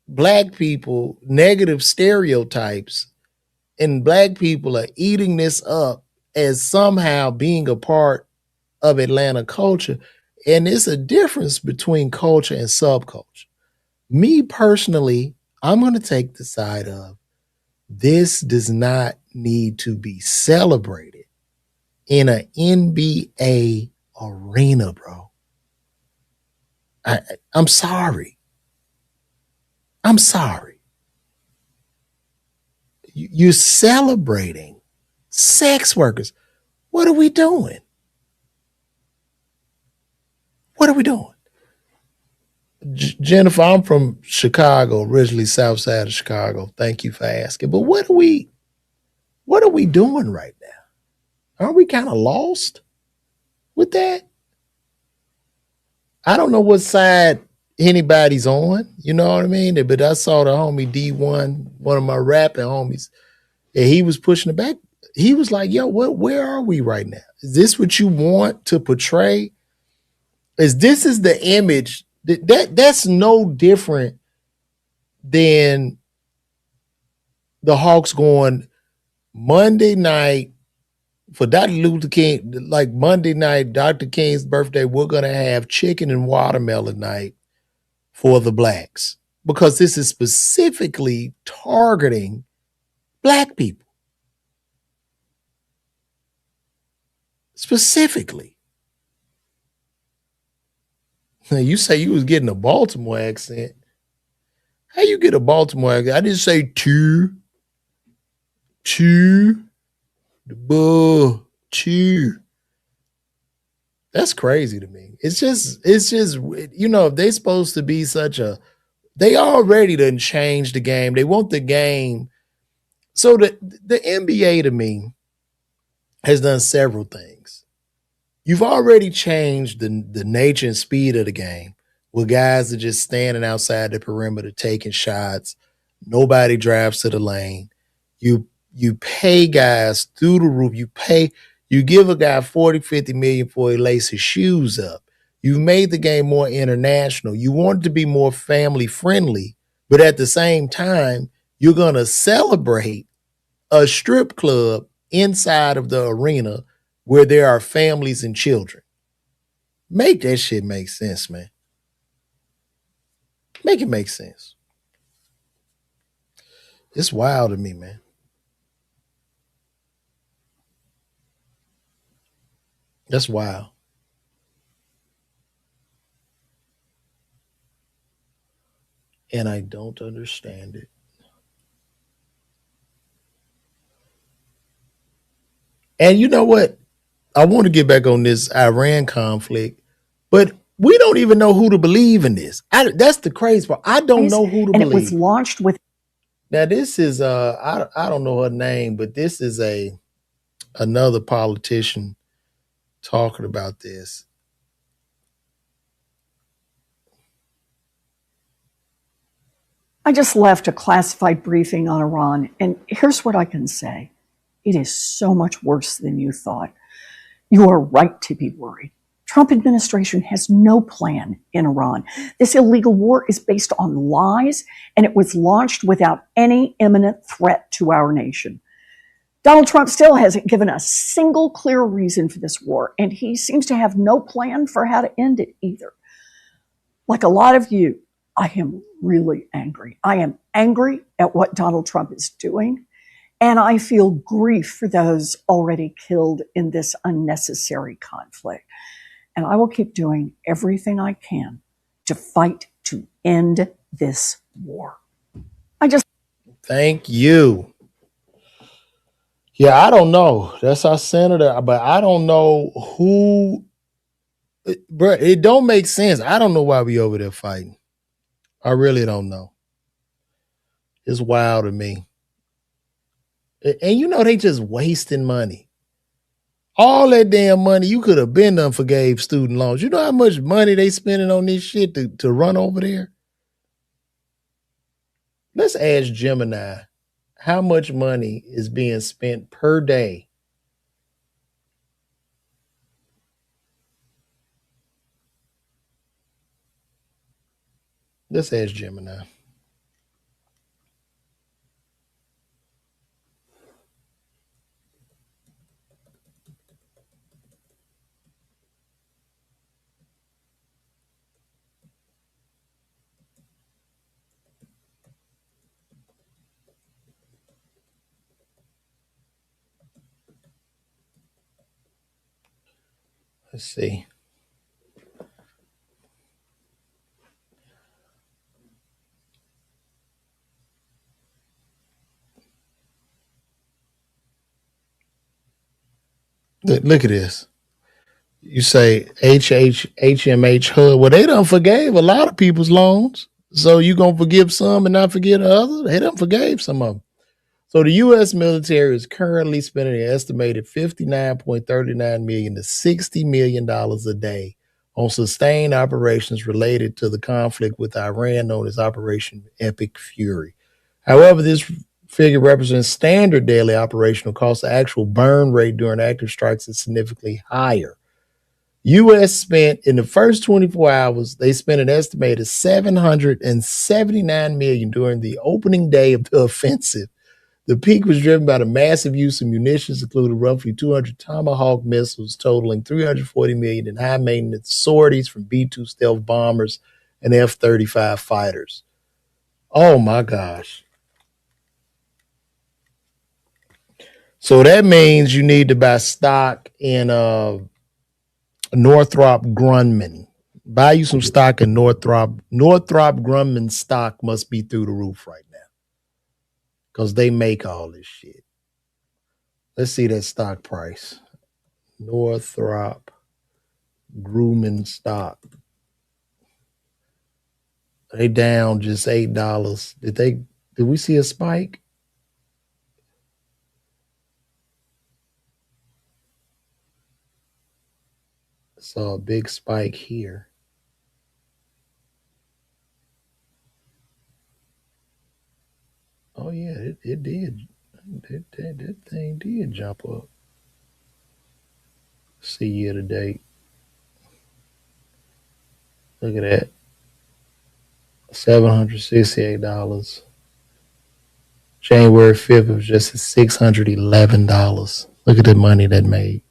black people negative stereotypes, and black people are eating this up as somehow being a part of Atlanta culture. And it's a difference between culture and subculture. Me personally, I'm going to take the side of this does not need to be celebrated in an NBA arena, bro. I'm sorry. I'm sorry. You're celebrating sex workers. What are we doing? What are we doing? Jennifer, I'm from Chicago, originally south side of Chicago. Thank you for asking. But what are we doing right now? Aren't we kind of lost with that? I don't know what side anybody's on, you know what I mean? But I saw the homie D1, one of my rapping homies, and he was pushing it back. He was like, yo, where are we right now? Is this what you want to portray? This is the image that's no different than the Hawks going Monday night for Dr. Luther King, like Monday night, Dr. King's birthday, we're going to have chicken and watermelon night for the blacks because this is specifically targeting black people. Specifically. Now, you say you was getting a Baltimore accent. How you get a Baltimore accent? I didn't say two, the bull, two. That's crazy to me. It's just, if they supposed to be they already done changed the game. They want the game. So the NBA to me has done several things. You've already changed the nature and speed of the game where guys are just standing outside the perimeter taking shots. Nobody drives to the lane. You pay guys through the roof. You give a guy 40, 50 million before he laces his shoes up. You've made the game more international. You want it to be more family friendly, but at the same time, you're going to celebrate a strip club inside of the arena where there are families and children. Make that shit make sense, man. Make it make sense. It's wild to me, man. That's wild. And I don't understand it. And you know what? I want to get back on this Iran conflict, but we don't even know who to believe in this. That's the crazy part. I don't know who to believe. And it was launched with. Now this is I don't know her name, but this is another politician talking about this. I just left a classified briefing on Iran, and here's what I can say. It is so much worse than you thought. You are right to be worried. Trump administration has no plan in Iran. This illegal war is based on lies, and it was launched without any imminent threat to our nation. Donald Trump still hasn't given a single clear reason for this war, and he seems to have no plan for how to end it either. Like a lot of you, I am really angry. I am angry at what Donald Trump is doing, and I feel grief for those already killed in this unnecessary conflict. And I will keep doing everything I can to fight to end this war. Thank you. Yeah, I don't know. That's our senator, but I don't know who. Bro, it don't make sense. I don't know why we over there fighting. I really don't know. It's wild to me. And they just wasting money. All that damn money you could have been done forgave student loans. You know how much money they spending on this shit to run over there? Let's ask Gemini how much money is being spent per day. Let's ask Gemini. Let's see. Look at this. You say HMH HUD. Well, they done forgave a lot of people's loans. So you gonna forgive some and not forget others? They done forgave some of them. So the U.S. military is currently spending an estimated $59.39 million to $60 million a day on sustained operations related to the conflict with Iran known as Operation Epic Fury. However, this figure represents standard daily operational costs. The actual burn rate during active strikes is significantly higher. U.S. spent in the first 24 hours, they spent an estimated $779 million during the opening day of the offensive. The peak was driven by the massive use of munitions, including roughly 200 Tomahawk missiles, totaling $340 million in high-maintenance sorties from B-2 stealth bombers and F-35 fighters. Oh, my gosh. So that means you need to buy stock in Northrop Grumman. Buy you some stock in Northrop Grumman stock must be through the roof right now because they make all this shit. Let's see that stock price. Northrop Grumman stock. They down just $8. Did we see a spike? Saw a big spike here. Oh yeah, it did. That thing did jump up. See year to date. Look at that. $768. January 5th, it was just $611. Look at the money that made.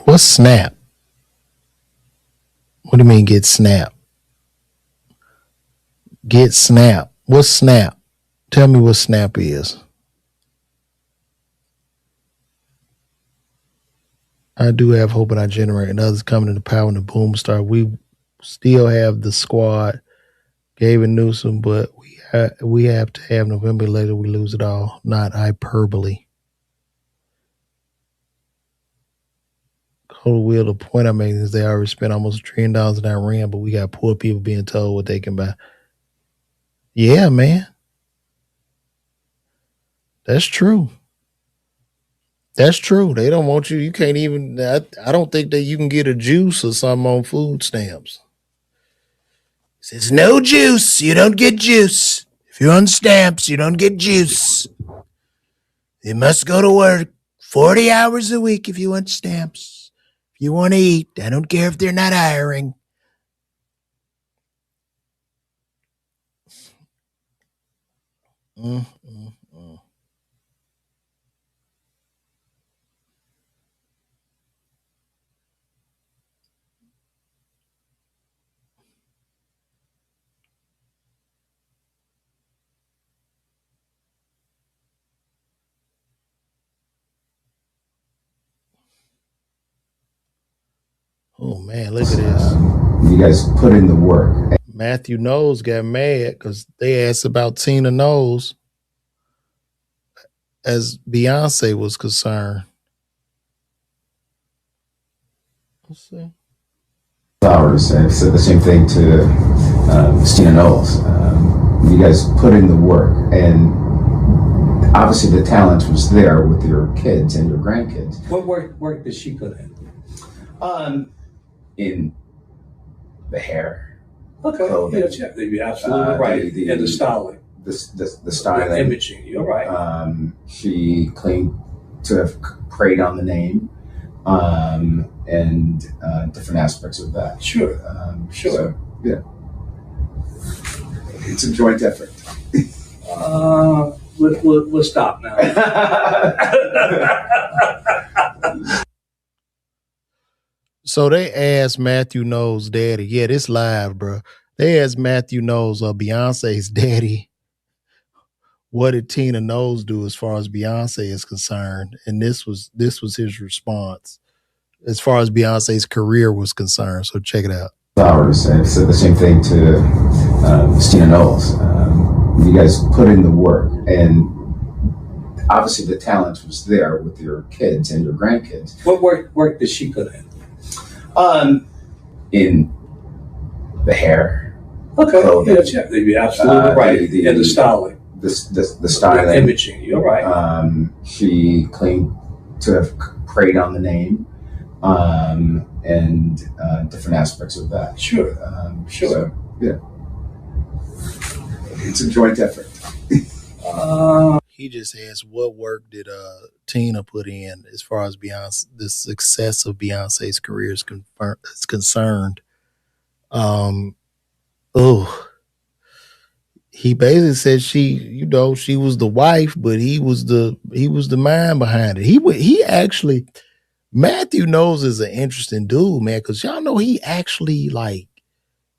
What's Snap? What do you mean get Snap? Get Snap. What's Snap? Tell me what Snap is. I do have hope in our generation and others coming into power in the boom start. We still have the squad, Gavin Newsom, but we have to have November later. We lose it all. Not hyperbole. Whole wheel. The point I'm making is they already spent almost $1 trillion in Iran, but we got poor people being told what they can buy. Yeah, man. That's true. That's true. They don't want you. You can't even. I don't think that you can get a juice or something on food stamps. It says no juice. You don't get juice. If you're on stamps, you don't get juice. You must go to work 40 hours a week if you want stamps. If you want to eat, I don't care if they're not hiring. Oh, man, look at this. You guys put in the work. Matthew Knowles got mad because they asked about Tina Knowles as Beyonce was concerned. Let's see. Flowers. I've said the same thing to Tina Knowles. You guys put in the work, and obviously the talent was there with your kids and your grandkids. What work did she put in? In the hair. Okay, clothing, yeah, you're absolutely right. And the styling. The styling. The imaging, you're right. She claimed to have preyed on the name and different aspects of that. Sure. Sure. So, yeah. It's a joint effort. We'll stop now. So they asked Matthew Knowles' daddy. Yeah, this live, bro. They asked Matthew Knowles, Beyonce's daddy, what did Tina Knowles do as far as Beyonce is concerned? And this was his response as far as Beyonce's career was concerned. So check it out. Flowers. I've said the same thing to Tina Knowles. You guys put in the work, and obviously the talent was there with your kids and your grandkids. What work did she put in? In the hair. Okay, clothing, you're absolutely right. And the styling. The styling. The imaging, you're right. She claimed to have preyed on the name, and different aspects of that. Sure. Sure. So, yeah. It's a joint effort. He just asked, what work did Tina put in as far as Beyonce, the success of Beyonce's career is concerned? He basically said she was the wife, but he was the mind behind it. He actually, Matthew Knowles is an interesting dude, man, because y'all know he actually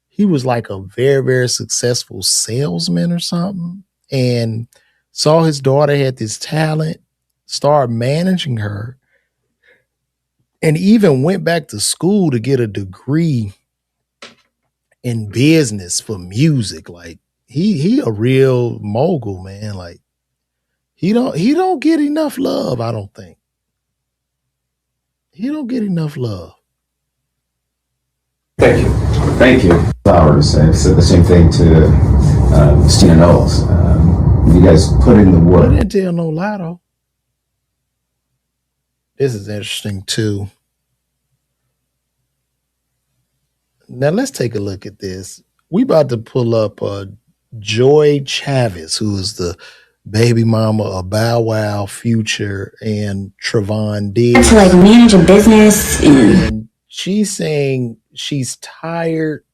he was like a very, very successful salesman or something, and saw his daughter had this talent, started managing her, and even went back to school to get a degree in business for music. Like he a real mogul, man. Like he don't get enough love, I don't think. He don't get enough love. Thank you. Thank you. Flowers. I've said the same thing to Tina Knowles. You guys put in the work. I didn't tell no lie though. This is interesting too. Now let's take a look at this. We about to pull up Joy Chavis, who is the baby mama of Bow Wow, Future, and Trevon Diggs. To manage a business. And she's saying she's tired,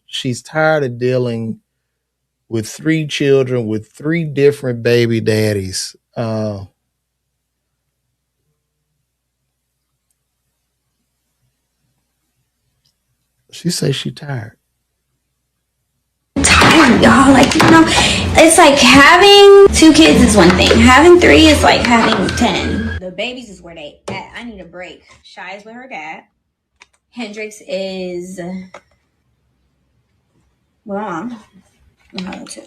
she's tired of dealing with 3 children with 3 different baby daddies. She says she's tired. Tired, y'all. It's like having 2 kids is one thing. Having 3 is like having 10. The babies is where they at. I need a break. Shy is with her dad. Hendrix is well, it's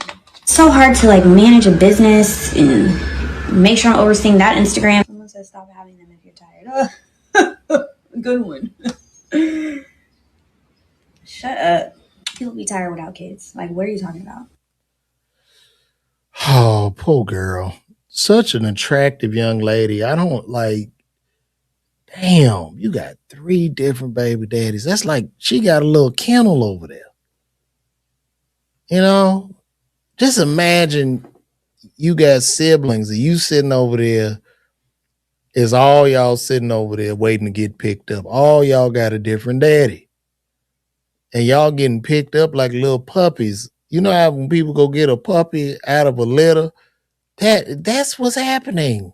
so hard to manage a business and make sure I'm overseeing that Instagram. Someone says stop having them if you're tired. Good one. Shut up. People be tired without kids. What are you talking about? Oh, poor girl. Such an attractive young lady. I don't damn, you got 3 different baby daddies. That's like she got a little kennel over there. Just imagine you got siblings and you sitting over there. It's all y'all sitting over there waiting to get picked up. All y'all got a different daddy. And y'all getting picked up like little puppies. You know how when people go get a puppy out of a litter? That's what's happening.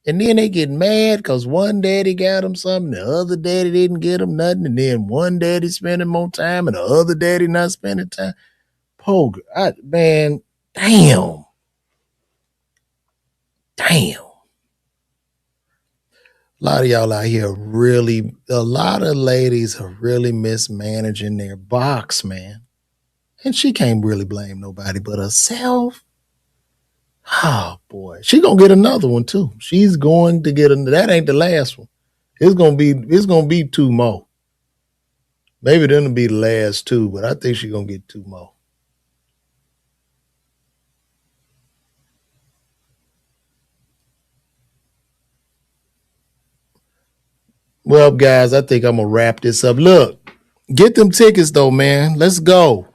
And then they get mad because one daddy got them something, the other daddy didn't get them nothing, and then one daddy spending more time and the other daddy not spending time. Man, damn. Damn. A lot of y'all out here a lot of ladies are really mismanaging their box, man. And she can't really blame nobody but herself. Oh, boy. She gonna get another one, too. She's going to get that ain't the last one. It's gonna be 2 more. Maybe that'll be the last 2, but I think she's gonna get 2 more. Well, guys, I think I'm going to wrap this up. Look, get them tickets, though, man. Let's go.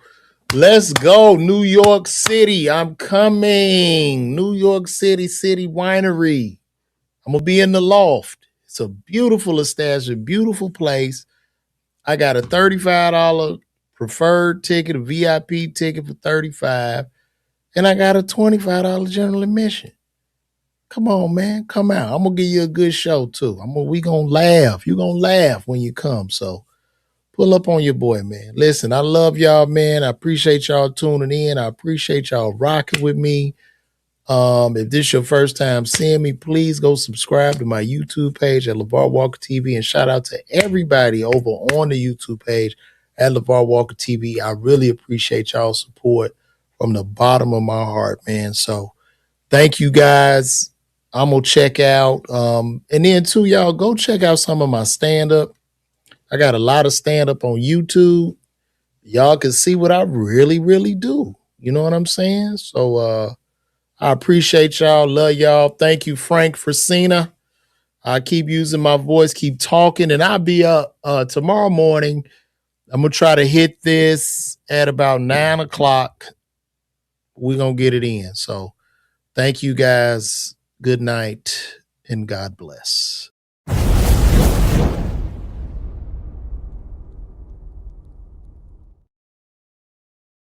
Let's go. New York City. I'm coming. New York City Winery. I'm going to be in the loft. It's a beautiful establishment, beautiful place. I got a $35 preferred ticket, a VIP ticket for $35, and I got a $25 general admission. Come on, man. Come out. I'm going to give you a good show, too. We going to laugh. You're going to laugh when you come. So pull up on your boy, man. Listen, I love y'all, man. I appreciate y'all tuning in. I appreciate y'all rocking with me. If this is your first time seeing me, please go subscribe to my YouTube page at LeVar Walker TV, and shout out to everybody over on the YouTube page at LeVar Walker TV. I really appreciate y'all's support from the bottom of my heart, man. So thank you guys. I'm going to check out. And then too, y'all go check out some of my stand-up. I got a lot of stand-up on YouTube. Y'all can see what I really, really do. You know what I'm saying? So I appreciate y'all. Love y'all. Thank you, Frank Frasina. I keep using my voice, keep talking, and I'll be up tomorrow morning. I'm going to try to hit this at about 9 o'clock. We're going to get it in. So thank you guys. Good night and God bless.